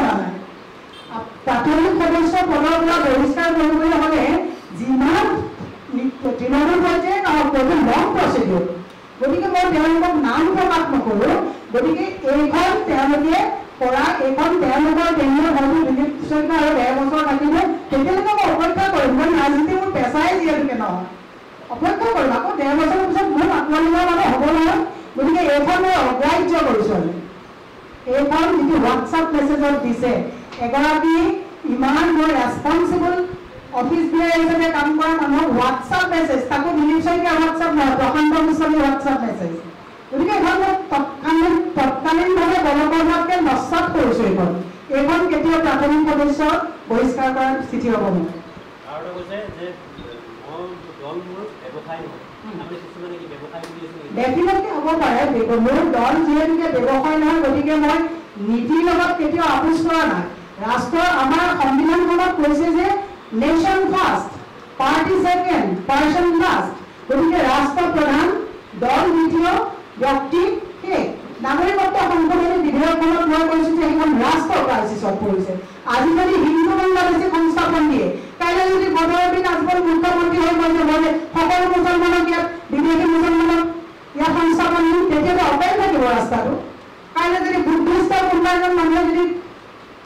কৰা নাই প্ৰাথমিক সদস্য পদৰ পৰা বহিষ্কাৰ কৰিবলৈ হ'লে যিমান তৃণমূল পৰ্যায়ে নহওক লং প্ৰচিডিউৰ গতিকে মই তেওঁলোকক নাম প্ৰকাশ নকৰোঁ গতিকে এইখন তেওঁলোকে কৰা এইখন তেওঁলোকৰ কেন্দ্ৰীয় হয়তো দিলীপ শইকীয়া আৰু 1.5 বছৰ থাকিব তেতিয়ালৈকে মই অপেক্ষা কৰিম মই ৰাজনীতি মোৰ পেচাই যিহেতুকে নহয় অপেক্ষা কৰিম আকৌ 1.5 বছৰৰ পিছত মোৰ আত্মনিৰ্ভৰ মানুহ হ'ব নহয় গতিকে এইখন মই অগ্ৰাহ্য কৰিছোঁ আমি এইখন যিটো হোৱাটছআপ মেছেজত দিছে এগৰাকী ইমান মই ৰেছপনচিবল অফিচ বিয়াৰ হিচাপে কাম কৰা মানুহক হোৱাটছআপ মেছেজ তাকো দিলীপ শইকীয়া হোৱাটছআপ নহয় প্ৰশান্ত গোস্বামী হোৱাটছআপ মেছেজ গতিকে এইখন তৎকালীনভাৱে বলবৎভাৱে নস্বাত কৰিছোঁ এইখন কেতিয়াও প্ৰাথমিক সদস্য বহিষ্কাৰ কৰাৰ স্থিতি হ'ব নোৱাৰে ডেফিনেটলি হ'ব পাৰে মোৰ দল যিহেতুকে ব্যৱসায় নহয় গতিকে মই নীতিৰ লগত কেতিয়াও আপোচ কৰা নাই ৰাষ্ট্ৰৰ আমাৰ সংবিধানখনত কৈছে যে nation first party second person last গতিকে ৰাষ্ট্ৰ প্ৰধান দল দ্বিতীয় ব্যক্তি শেষ নাগৰিকত্ব সংশোধনী বিধেয়কখনত মই কৈছোঁ যে সেইখন ৰাষ্ট্ৰ ক্ৰাইচিছত পৰিছে আজি যদি হিন্দু বাংলাদেশী সংস্থাপন দিয়ে কাইলৈ যদি বদৰুদ্দিন আজমল মুখ্যমন্ত্ৰী হৈ কৈছে মই সকলো মুছলমানক ইয়াত বিদেশী মুছলমানক ইয়াত সংস্থাপন দিম তেতিয়াতো অপায় থাকিব ৰাস্তাটো কাইলৈ যদি বুদ্ধিষ্ট কোনোবা এজন মানুহে যদি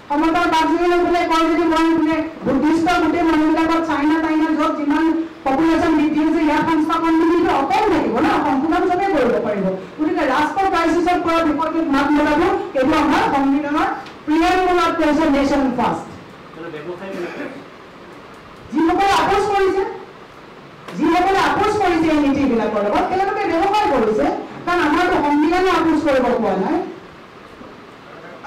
সমতৰ বাজৰি লৈ পেলাই কয় যদি মই বোলে বুদ্ধিষ্ট গোটেই মানুহবিলাকত চাইনা টাইনা য'ত যিমান পপুলেশ্যন বৃদ্ধি হৈছে ইয়াত সংস্থাপন দিলে অপায় থাকিব ন সংশোধন চবেই কৰিব পাৰিব গতিকে ৰাষ্ট্ৰ ক্ৰাইচিছত পৰা বিষয়টোত মাত মতাব এইটো আমাৰ সংবিধানৰ প্ৰিয়মূলত কৈছে নেশ্যন ফাৰ্ষ্ট যিসকলে আপোচ কৰিছে এই নীতিবিলাকৰ লগত তেওঁলোকে ব্যৱসায় কৰিছে কাৰণ আমাৰতো সংবিধানে আপোচ কৰিব পোৱা নাই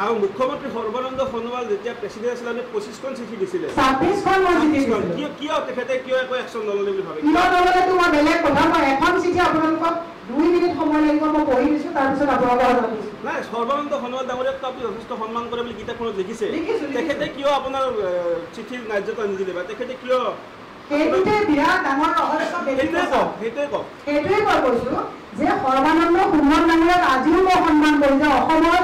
আৰু মুখ্যমন্ত্ৰী সৰ্বানন্দ সোণোৱাল যেতিয়া প্ৰেচিডেণ্ট আছিল আমি 25খন চিঠি দিছিলে 26খন মই চিঠি দিছিলোঁ কিয় তেখেতে কিয় একো একশ্যন নল'লে বুলি ভাবে কিয় নল'লেতো মই বেলেগ কথা মই এখন চিঠি আপোনালোকক 2 মিনিট সময় লাগিব মই পঢ়ি দিছোঁ তাৰপিছত আপোনালোকৰ নাই সৰ্বানন্দ সোণোৱাল ডাঙৰীয়াক আপুনি যথেষ্ট সন্মান কৰে বুলি কিতাপখনত লিখিছে তেখেতে কিয় আপোনাৰ চিঠিৰ ন্যায্যতা নিদিলে বা তেখেতে কিয় সেইটোতে বিৰাট ডাঙৰ ৰহস্য সেইটোৱে মই কৈছোঁ যে সৰ্বানন্দ সোণোৱাল ডাঙৰীয়াক আজিও মই সন্মান কৰোঁ যে অসমৰ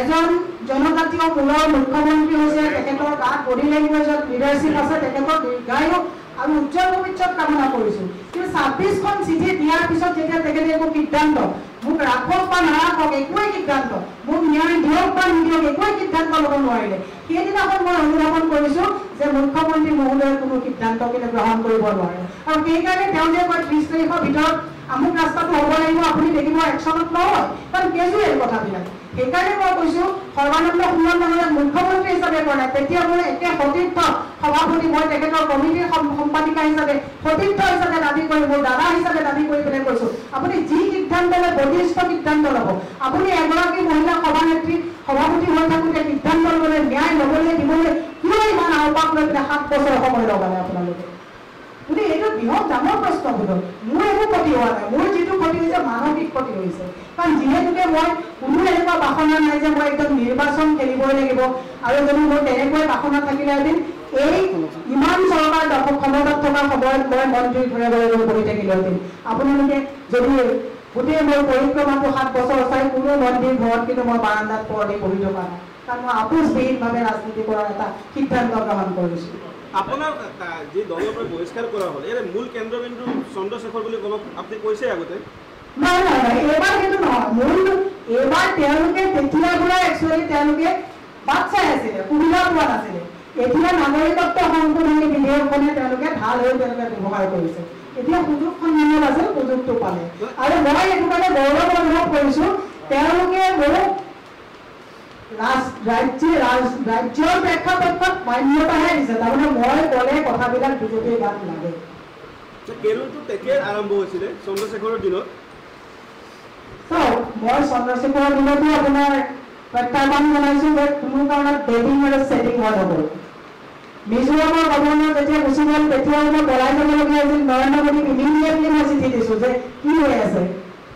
এজন জনজাতীয় মূলৰ মুখ্যমন্ত্ৰী হৈছে তেখেতৰ গাত বডি লেংগুৱেজত লিডাৰশ্বিপ আছে তেখেতৰ দীৰ্ঘায়ু আৰু উজ্জ্বল ভৱিষ্যত কামনা কৰিছোঁ কিন্তু 26খন চিঠি দিয়াৰ পিছত যেতিয়া তেখেতে একো সিদ্ধান্ত মোক ৰাখক বা নাৰাখক একোৱেই সিদ্ধান্ত মোক ন্যায় দিয়ক বা নিদিয়ক একোৱেই সিদ্ধান্ত ল'ব নোৱাৰিলে সেইদিনাখন মই অনুধাৱন কৰিছোঁ যে মুখ্যমন্ত্ৰী মহোদয়ে কোনো সিদ্ধান্ত কিন্তু গ্ৰহণ কৰিব নোৱাৰে আৰু সেইকাৰণে তেওঁ যে কয় 30 তাৰিখৰ ভিতৰত আমুক ৰাস্তাটো হ'ব লাগিব আপুনি দেখিব একশ্যনত নহয় কাৰণ কেজুৱেল কথাবিলাক সেইকাৰণে মই কৈছোঁ সৰ্বানন্দ সোণোৱাল ডাঙৰীয়াক মুখ্যমন্ত্ৰী হিচাপে কৰা নাই তেতিয়া মোৰ একে সতীৰ্থ সভাপতি মই তেখেতৰ কমিটিৰ সম্পাদিকা হিচাপে সতীৰ্থ হিচাপে দাবী কৰি মোৰ দাদা হিচাপে দাবী কৰি পেলাই কৈছোঁ আপুনি যি সিদ্ধান্ত লয় বলিষ্ঠ সিদ্ধান্ত ল'ব আপুনি এগৰাকী মহিলা সভানেত্ৰী সভাপতি হৈ থাকোঁতে সিদ্ধান্ত ল'বলৈ ন্যায় ল'বলৈ দিবলৈ কিয় ইমান আহ্বান লৈ পেলাই 7 বছৰ সময় লগালে আপোনালোকে গতিকে এইটো বৃহৎ ডাঙৰ প্ৰশ্ন বোধ মোৰ একো ক্ষতি হোৱা নাই মোৰ যিটো ক্ষতি হৈছে মানসিক ক্ষতি হৈছে কাৰণ যিহেতুকে মই কোনো এনেকুৱা বাসনা নাই যে মই একদম নিৰ্বাচন খেলিবই লাগিব আৰু যদি মোৰ তেনেকৈ বাসনা থাকিলে এদিন এই ইমান চৰকাৰ ক্ষমতাত থকা সময়ত মই মন্ত্ৰী ঘৰে ঘৰে গৈ বহি থাকিলোহেঁতেন আপোনালোকে যদি গোটেই মোৰ পৰিক্ৰমাটো 7 বছৰ চাই কোনো মন্ত্ৰীৰ ঘৰত কিন্তু মই বাৰান্দাত পৰি বহি থকা নাই কাৰণ মই আপোচবিহীনভাৱে ৰাজনীতি কৰাৰ এটা সিদ্ধান্ত গ্ৰহণ কৰিছোঁ আপোনাৰ যি দলৰ পৰা বহিষ্কাৰ কৰা হ'ল ইয়াৰ মূল কেন্দ্ৰবিন্দু চন্দ্ৰশেখৰ বুলি ক'ব আপুনি কৈছে আগতে নাই এইবাৰ সেইটো নহয় মূল এইবাৰ তেওঁলোকে তেতিয়াৰ পৰা একচুৱেলি তেওঁলোকে বাট চাই আছিলে সুবিধা পোৱা নাছিলে এতিয়া নাগৰিকত্ব সংশোধনী বিধেয়কখনে তেওঁলোকে ভাল হৈ তেওঁলোকে ব্যৱহাৰ কৰিছে এতিয়া সুযোগখন নিয়ম আছিল সুযোগটো পালে আৰু মই এইটো কাৰণে গৌৰৱ অনুভৱ কৰিছোঁ তেওঁলোকে মোক ৰাজ্যৰ প্ৰেক্ষাপটত মান্যতাহে দিছে তাৰমানে মই ক'লে কথাবিলাক বিজেপিৰ গাত লাগে কেৰুলটো তেতিয়াই আৰম্ভ হৈছিলে চন্দ্ৰশেখৰৰ দিনত চাওক মই চন্দ্ৰশেখৰৰ দিনতো আপোনাৰ প্ৰত্যাহ্বান জনাইছোঁ যে কোনো কাৰণত ডেটিং আৰু ছেটিং হোৱা নগ'ল মিজোৰামৰ গভৰ্ণৰ যেতিয়া গুচি গ'ল তেতিয়াও মই পলাই যাবলগীয়া হৈছিল নৰেন্দ্ৰ মোদীক ইমিডিয়েটলি মই চিঠি দিছোঁ যে কি হৈ আছে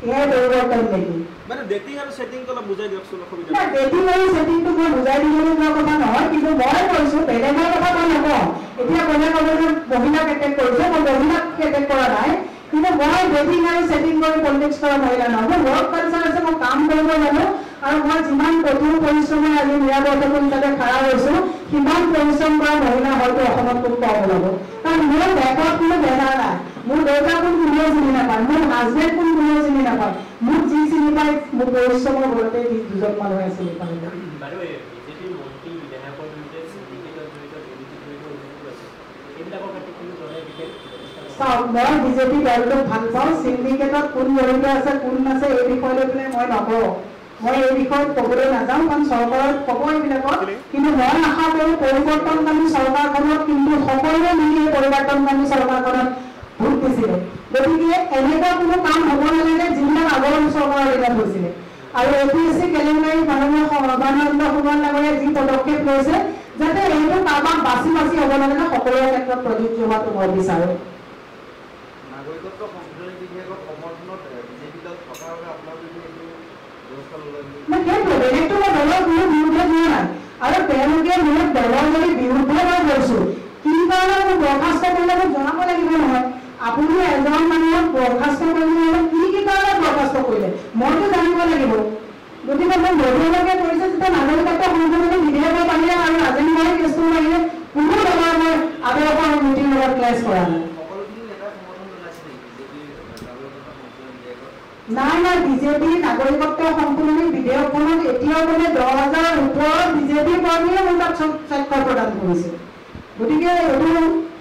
এয়াই পৰিৱৰ্তন নেকি মানে ডেটিং আৰু ছেটিংটো অলপ বুজাই দিয়কচোন না ডেটিং আৰু ছেটিংটো মই বুজাই দিবলৈ যোৱা কথা নহয় কিন্তু মই কৈছোঁ বেলেগৰ কথা মই নকওঁ এতিয়া কোনে ক'ব যে মহিলাক এটেক কৰিছে মই মহিলাক এটেক কৰা নাই কিন্তু মই ডেটিং আৰু ছেটিং কৰি পলিটিক্স কৰা মহিলা নহয় মোৰ ৱৰ্ক কালচাৰ আছে মই কাম কৰিব জানো আৰু মই যিমান কঠোৰ পৰিশ্ৰমে আজি নিৰাপত্তা হিচাপে খাৰা হৈছোঁ সিমান পৰিশ্ৰম কৰা মহিলা হয়তো অসমত খুব কম ওলাব। কাৰণ মোৰ বেগত কোনো বেনাৰ নাই, মোৰ দেউতা কোন কোনেও চিনি নাপায়, মোৰ হাজবেণ্ড কোন কোনেও চিনি নাপায়, মোক যি চিনি পায় মোৰ পৰিশ্ৰমৰ বলতে দুজন মানুহে চিনি পায়। চাওক, মই বিজেপি দলটোক ভাল পাওঁ। চিণ্ডিকেটত কোন জড়িত আছে কোন আছে এই বিষয় লৈ পেলাই মই নকওঁ, মই এই বিষয়ত ক'বলৈ নাযাওঁ, কাৰণ চৰকাৰত ক'ব এইবিলাকত। কিন্তু মই আশা কৰোঁ পৰিৱৰ্তনকামী চৰকাৰখনত কিন্তু সকলোৱে মিলি পৰিৱৰ্তনকামী চৰকাৰখনত ভোট দিছিলে। গতিকে এনেকুৱা কোনো কাম হ'ব নালাগে যিবিলাক আগৰ চৰকাৰৰ দিনত হৈছিলে। আৰু APSC কেলেংকাৰী মাননীয় সৰ্বানন্দ সোণোৱাল ডাঙৰীয়াই যি পদক্ষেপ লৈছে যাতে এইটো কাৰোবাক বাছি বাছি হ'ব নালাগে, সকলোৰে ক্ষেত্ৰত প্ৰযোজ্য হোৱাটো মই বিচাৰোঁ। নাগৰিকত্ব সংশোধনী বিধেয়কৰ সমৰ্থনত বিজেপি দল থকাৰ বাবে আপোনালোকে এইটো ব্যৱস্থা ল'লে সেইটো বেলেগটো মই দলৰ কোনো বিৰুদ্ধে দিয়া নাই। আৰু তেওঁলোকে মোৰ দলৰ যদি বিৰুদ্ধে মই গৈছোঁ কি কাৰণে মোক বৰ্খাস্ত কৰিলে মোক জনাব লাগিব নহয়। আপুনি এজন মানুহক বৰ্খাস্ত কৰিলে কি কি কাৰণত বৰ্খাস্ত কৰিলে মইতো জানিব লাগিব। গতিকে মোক মহিলাকে কৰিছে যেতিয়া নাগৰিকত্ব সংশোধনী বিধেয়কৰ বাহিৰে আৰু ৰাজনীতিৰ কেছটোৰ বাহিৰে কোনো দলৰ মই আদৰ্শৰ নীতিৰ লগত ক্লেছ কৰা নাই। নাই নাই, বিজেপি নাগৰিকত্ব সংশোধনী বিধেয়কখনত এতিয়াও মানে 10,000 ওপৰত বিজেপি কৰ্মীয়ে মোৰ তাত স্বাক্ষৰ প্ৰদান কৰিছে। গতিকে এইটো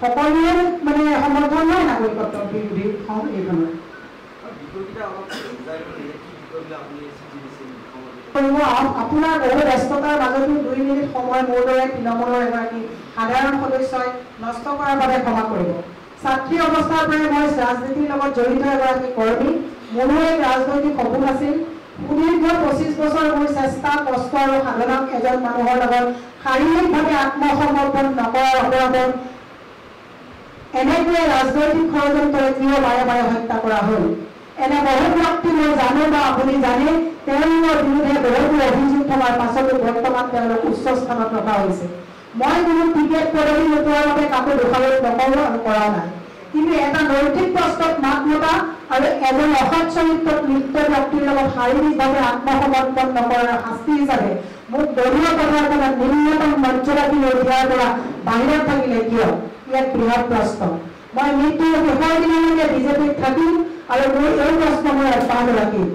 সকলোৱে মানে সমৰ্থন নাই নাগৰিকত্ব বিৰোধী এইখনৰ। আপোনাৰ বহু ব্যস্ততাৰ মাজতো 2 মিনিট সময় মোৰ দৰে তৃণমূলৰ এগৰাকী সাধাৰণ সদস্যই নষ্ট কৰাৰ বাবে ক্ষমা কৰিব। ছাত্ৰী অৱস্থাৰ পৰাই মই ৰাজনীতিৰ লগত জড়িত এগৰাকী কৰ্মী। মোৰো এক ৰাজনৈতিক সপোন আছিল। সুদীৰ্ঘ 25 বছৰ মোৰ চেষ্টা কষ্ট আৰু সাধনাক এজন মানুহৰ লগত শাৰীৰিকভাৱে আত্মসমৰ্পণ নকৰাৰ অপৰাধত এনেকৈয়ে ৰাজনৈতিক ষড়যন্ত্ৰৰে কিয় বাৰে বাৰে হত্যা কৰা হ'ল। এনে বহু ব্যক্তি মই জানো বা আপুনি জানে তেওঁলোকৰ বিৰুদ্ধে বহুতো অভিযোগ থকাৰ পাছতো বৰ্তমান তেওঁলোক উচ্চ স্থানত ৰখা হৈছে। মই কোনো টিকেট পদবী নোপোৱাৰ বাবে কাকো দোষাৰোপ নকৰোঁ আৰু কৰা নাই। কিন্তু এটা নৈতিক প্ৰশ্নত মাত মতা আৰু এজন অসৎ চৰিত্ৰত লিপ্ত ব্যক্তিৰ লগত শাৰীৰিকভাৱে আত্মসমৰ্পণ নকৰাৰ শাস্তি হিচাপে মোক দলীয় পদাৰ্থত ন্যূনতম মৰ্যাদাটি লৈ দিয়াৰ পৰা বাহিৰত থাকিলে কিয়, ইয়াত বৃহৎ প্ৰশ্ন। মই মৃত্যুৰ শেষৰ দিনলৈকে বিজেপিত থাকিম আৰু মোৰ এই প্ৰশ্ন মই অব্যাহত ৰাখিম।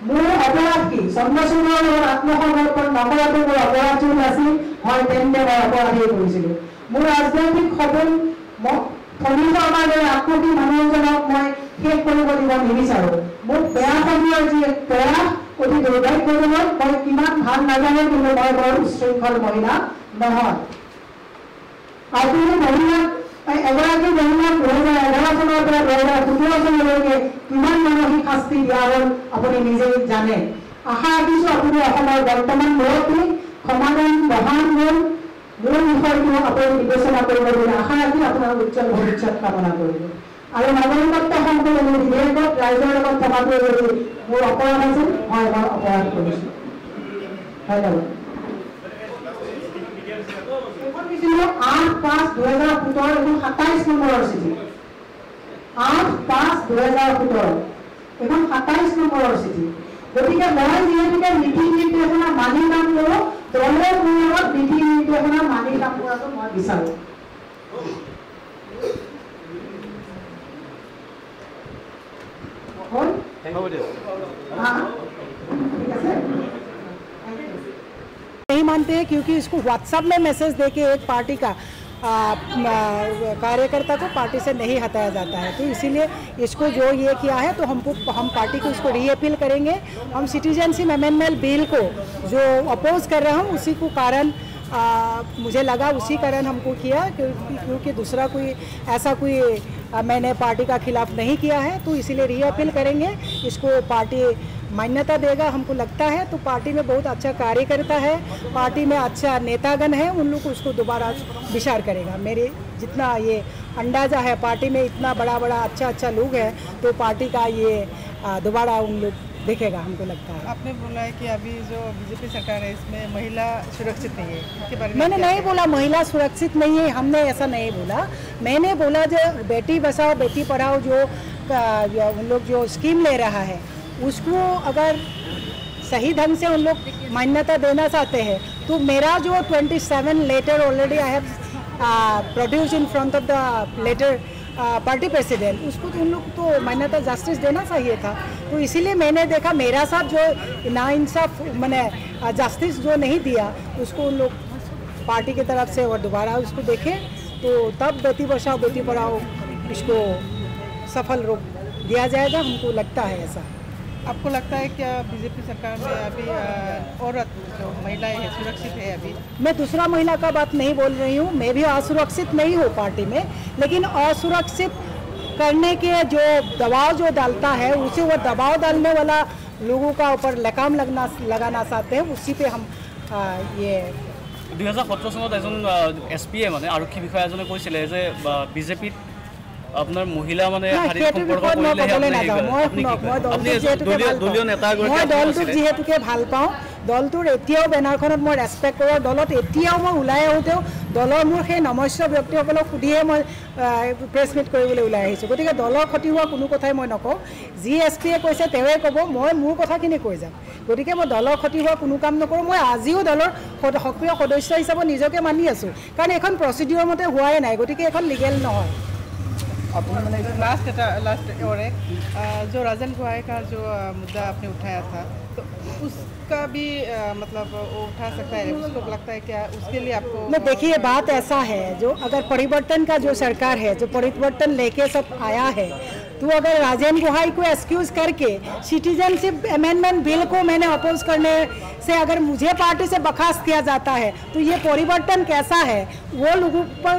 মোৰ অপৰাধ কি? চন্দ্ৰচূড়ৰ লগত আত্মসমৰ্পণ নকৰাটো মোৰ অপৰাধী নাছিল, হয় তেন্তে মই অপৰাধী কৰিছিলোঁ। মোৰ ৰাজনৈতিক সপোন ফণী শৰ্মাৰ দৰে আত্মকী মানুহ এজনক মই শেষ কৰিব দিব নিবিচাৰোঁ। মোক বেয়া সময়ৰ যি প্ৰয়াস অতি দুৰ্ভাগ্যজনক। মই কিমান ভাল নাজানো, কিন্তু মই বৰ উচ্ছৃংখল মহিলা নহয়। আপুনি মহিলাক এগৰাকী মহিলাক 2011 চনৰ পৰা 2017 চনলৈকে কিমান মানসিক শাস্তি দিয়া হ'ল আপুনি নিজেই জানে। আশা ৰাখিছোঁ আপুনি অসমৰ বৰ্তমান মুৰব্বী সমাধান মহান হ'ল মোৰ বিষয়টো আপুনি বিবেচনা কৰিব বুলি আশা ৰাখি আপোনাৰ উজ্জ্বল ভৱিষ্যত কামনা কৰিব। আৰু নাগৰিকত্ব সংশোধনী বিধেয়কত ৰাইজৰ লগত থকাটো যদি মোৰ অপৰাধ আছিল, হয় মই অপৰাধ কৰিছোঁ। ধন্যবাদ। 8/5/2017 এখন 27 নম্বৰৰ চিঠি। 8/5/2017 এখন 27 নম্বৰৰ চিঠি। গতিকে মই যিহেতুকে নীতি নিৰ্দেশনা মানি কাম কৰোঁ, দলৰ মূলত নীতি নিৰ্দেশনা মানি কাম কৰাটো মই বিচাৰোঁ। नहीं मानते हैं क्योंकि इसको व्हाट्सएप में मैसेज देके एक पार्टी का कार्यकर्ता को पार्टी से नहीं हटाया जाता है। तो इसीलिए इसको जो ये किया है तो हम पार्टी को इसको रीअपील करेंगे। हम सिटीजनशिप अमेंडमेंट बिल को जो अपोज कर रहे हैं उसी को कारण मुझे लगा उसी कारण हमको किया, क्योंकि दूसरा कोई ऐसा कोई मैंने पार्टी का खिलाफ नहीं किया है। तो इसीलिए रीअपील करेंगे, इसको पार्टी मान्यता देगा हमको लगता है। तो पार्टी में बहुत अच्छा कार्यकर्ता है, पार्टी में अच्छा नेतागण है, उन लोग को उसको दोबारा विचार करेगा। मेरे जितना ये अंदाज़ा है पार्टी में इतना बड़ा अच्छा लोग है, तो पार्टी का ये दोबारा उन लोग देखेगा हमको लगता है। आपने बोला है कि अभी जो बीजेपी सरकार है इसमें महिला सुरक्षित नहीं है, इसके बारे में मैंने नहीं बोला महिला सुरक्षित नहीं है, हमने ऐसा नहीं बोला। मैंने बोला जो बेटी बचाओ बेटी पढ़ाओ जो उन लोग जो स्कीम ले रहा है उसको अगर सही ढंग से उन लोग मान्यता देना चाहते हैं तो मेरा जो 27 letter already I have produce in front of the letter party president, उसको तो उन लोग तो मान्यता जस्टिस देना चाहिए था। तो इसीलिए मैंने देखा मेरा साथ जो नाइंसाफ मैंने जस्टिस जो नहीं दिया उसको उन लोग पार्टी की तरफ से और दोबारा उसको देखें तो तब बेटी बचाओ बेटी पढ़ाओ इसको सफल रूप दिया जाएगा, हमको लगता है ऐसा। आपको लगता है क्या बीजेपी सरकार में अभी औरत जो महिलाएं हैं सुरक्षित है? अभी मैं दूसरा महिला का बात नहीं बोल रही हूँ, मैं भी असुरक्षित नहीं हूँ पार्टी में, लेकिन असुरक्षित करने के जो दबाव जो डालता है उसे वो दबाव डालने वाला लोगों का ऊपर लगाम लगाना चाहते हैं, उसी पे हम ये 2017 চনত এজন এছপিয়ে মানে আৰক্ষী বিষয়া এজনে কৈছিলে যে বিজেপিত আপনাৰ মহিলা মানে শাৰীৰিক সম্পৰ্ক মই দলটোক যেহেতুকে ভাল পাওঁ, দলটোৰ এতিয়াও বেনাৰখনত মই ৰেসপেক্ট কৰোঁ, দলত এতিয়াও মই ওলাই আহোঁতেও দলৰ মোৰ সেই নমস্য ব্যক্তিসকলক সুধিয়ে মই প্ৰেছ মিট কৰিবলৈ ওলাই আহিছোঁ। গতিকে দলৰ ক্ষতি হোৱা কোনো কথাই মই নকওঁ, যি এছপিয়ে কৈছে তেওঁৱে ক'ব, মই মোৰ কথাখিনি কৈ যাম। গতিকে মই দলৰ ক্ষতি হোৱা কোনো কাম নকৰোঁ, মই আজিও দলৰ সক্ৰিয় সদস্য হিচাপে নিজকে মানি আছোঁ, কাৰণ এখন প্ৰচিডিউৰ মতে হোৱাই নাই, গতিকে এখন লিগেল নহয়। लास्ट और एक जो राजन गोहाई का जो मुद्दा आपने उठाया था तो उसका भी मतलब वो उठा सकता है, उसको लगता है क्या उसके लिए आपको? नहीं, देखिए बात ऐसा है, जो अगर परिवर्तन का जो सरकार है जो परिवर्तन लेके सब आया है तो अगर राजन गोहाई को एक्सक्यूज करके सिटीजनशिप अमेंडमेंट बिल को मैंने अपोज करने से अगर मुझे पार्टी से बर्खास्त किया जाता है तो ये परिवर्तन कैसा है वो लोगों पर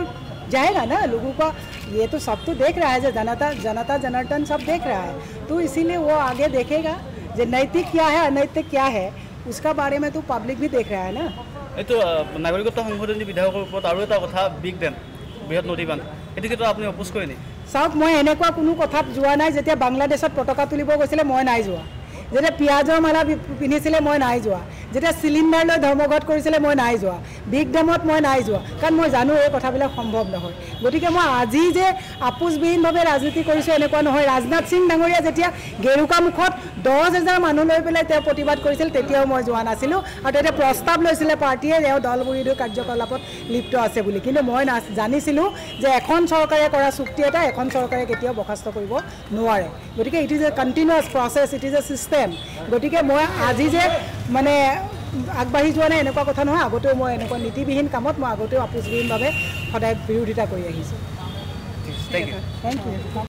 जाएगा ना, लोगों का ये तो सब तो देख रहा है, जो जनता जनार्दन सब देख रहा है, तो इसीलिए वो आगे देखेगा जो नैतिक क्या है अनैतिक क्या है उसका बारे में तो पब्लिक भी देख रहा है ना। এইটো নাগৰিকত্ব সংশোধনী বিধেয়কৰ ওপৰত আৰু এটা কথা বিগ ডেম বৃহৎ নদী বান্ধ এটিকে তো আপুনি অপোজ কৰে নি? চাওক মই এনেকুৱা কোনো কথাত যোৱা নাই, যেতিয়া বাংলাদেশত পতাকা তুলিব গৈছিলে মই নাই যোৱা, যেতিয়া পিঁয়াজৰ মালা পিন্ধিছিলে মই নাই যোৱা, যেতিয়া চিলিণ্ডাৰ লৈ ধৰ্মঘট কৰিছিলে মই নাই যোৱা, বিগ ডেমত মই নাই যোৱা, কাৰণ মই জানো এই কথাবিলাক সম্ভৱ নহয়। গতিকে মই আজি যে আপোচবিহীনভাৱে ৰাজনীতি কৰিছোঁ এনেকুৱা নহয়। ৰাজনাথ সিং ডাঙৰীয়া যেতিয়া গেৰুকামুখত 10,000 মানুহ লৈ পেলাই তেওঁ প্ৰতিবাদ কৰিছিল তেতিয়াও মই যোৱা নাছিলোঁ, আৰু তেতিয়া প্ৰস্তাৱ লৈছিলে পাৰ্টীয়ে তেওঁ দল বিৰোধী কাৰ্যকলাপত লিপ্ত আছে বুলি, কিন্তু মই জানিছিলোঁ যে এখন চৰকাৰে কৰা চুক্তি এটা এখন চৰকাৰে কেতিয়াও বৰ্খাস্ত কৰিব নোৱাৰে। গতিকে it is a continuous process, it is a system. গতিকে মই আজি যে মানে আগবাঢ়ি যোৱা নাই এনেকুৱা কথা নহয়, আগতেও মই এনেকুৱা নীতিবিহীন কামত মই আগতেও আপোচবিহীনভাৱে সদায় বিৰোধিতা কৰি আহিছোঁ। Thank U.